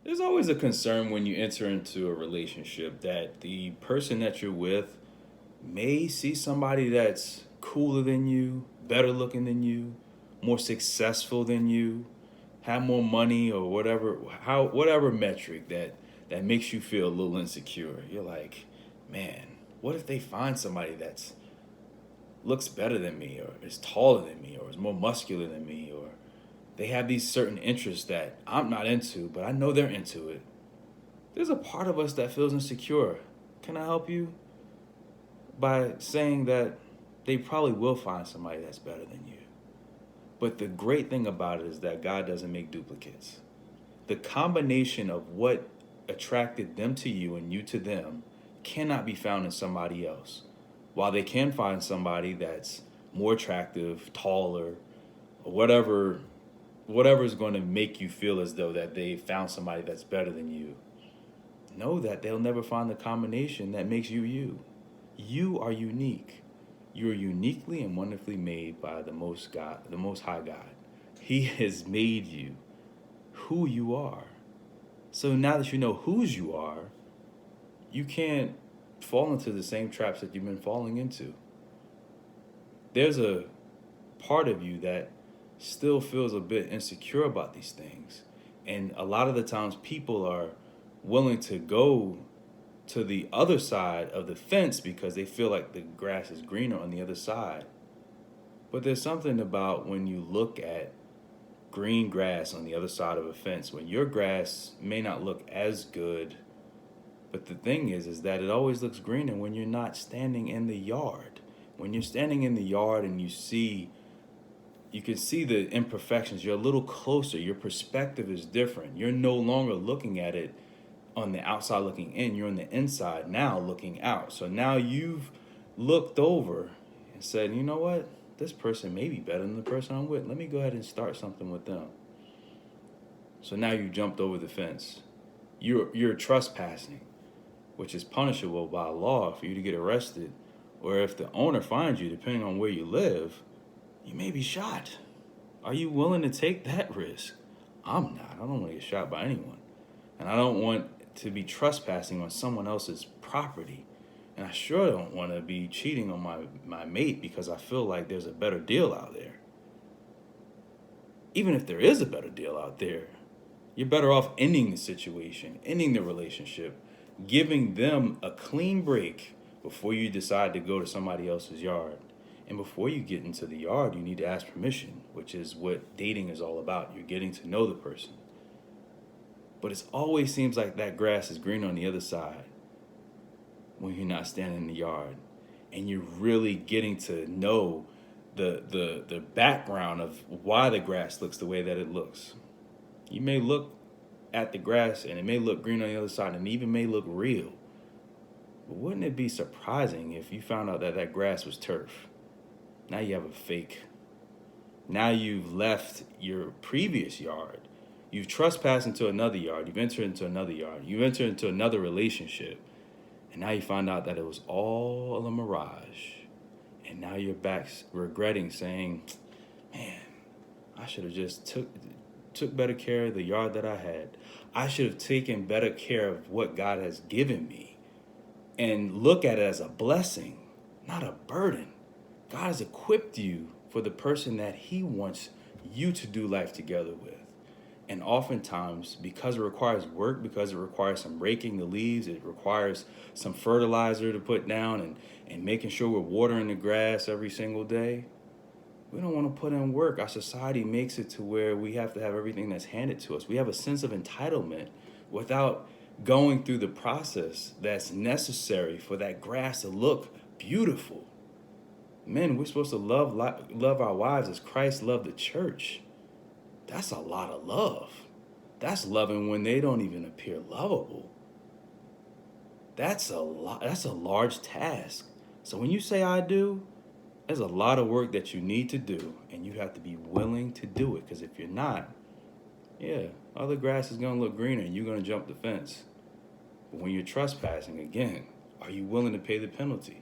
There's always a concern when you enter into a relationship that the person that you're with may see somebody that's cooler than you, better looking than you, more successful than you, have more money or whatever metric that makes you feel a little insecure. You're like, man, what if they find somebody that's looks better than me or is taller than me or is more muscular than me or they have these certain interests that I'm not into, but I know they're into it. There's a part of us that feels insecure. Can I help you? By saying that they probably will find somebody that's better than you. But the great thing about it is that God doesn't make duplicates. The combination of what attracted them to you and you to them cannot be found in somebody else. While they can find somebody that's more attractive, taller, or whatever is going to make you feel as though that they found somebody that's better than you, know that they'll never find the combination that makes you you. You are unique. You are uniquely and wonderfully made by the Most High God. He has made you who you are. So now that you know whose you are, you can't fall into the same traps that you've been falling into. There's a part of you that still feels a bit insecure about these things. And a lot of the times people are willing to go to the other side of the fence because they feel like the grass is greener on the other side. But there's something about when you look at green grass on the other side of a fence, when your grass may not look as good, but the thing is that it always looks greener when you're not standing in the yard. When you're standing in the yard and you can see the imperfections, you're a little closer, your perspective is different. You're no longer looking at it on the outside looking in, you're on the inside now looking out. So now you've looked over and said, you know what? This person may be better than the person I'm with. Let me go ahead and start something with them. So now you jumped over the fence. You're trespassing, which is punishable by law for you to get arrested. Or if the owner finds you, depending on where you live, you may be shot. Are you willing to take that risk? I'm not. I don't want to get shot by anyone. And I don't want to be trespassing on someone else's property. And I sure don't want to be cheating on my mate because I feel like there's a better deal out there. Even if there is a better deal out there, you're better off ending the situation, ending the relationship, giving them a clean break before you decide to go to somebody else's yard. And before you get into the yard, you need to ask permission, which is what dating is all about. You're getting to know the person. But it always seems like that grass is green on the other side when you're not standing in the yard. And you're really getting to know the background of why the grass looks the way that it looks. You may look at the grass and it may look green on the other side and it even may look real. But wouldn't it be surprising if you found out that that grass was turf? Now you have a fake. Now you've left your previous yard. You've trespassed into another yard. You've entered into another yard. You've entered into another relationship. And now you find out that it was all a mirage. And now you're back regretting saying, man, I should have just took better care of the yard that I had. I should have taken better care of what God has given me. And look at it as a blessing, not a burden. God has equipped you for the person that he wants you to do life together with. And oftentimes, because it requires work, because it requires some raking the leaves, it requires some fertilizer to put down and making sure we're watering the grass every single day, we don't want to put in work. Our society makes it to where we have to have everything that's handed to us. We have a sense of entitlement without going through the process that's necessary for that grass to look beautiful. Men, we're supposed to love our wives as Christ loved the church. That's a lot of love. That's loving when they don't even appear lovable. That's a large task. So when you say I do, there's a lot of work that you need to do, and you have to be willing to do it. Because if you're not, other grass is going to look greener, and you're going to jump the fence. But when you're trespassing, again, are you willing to pay the penalty?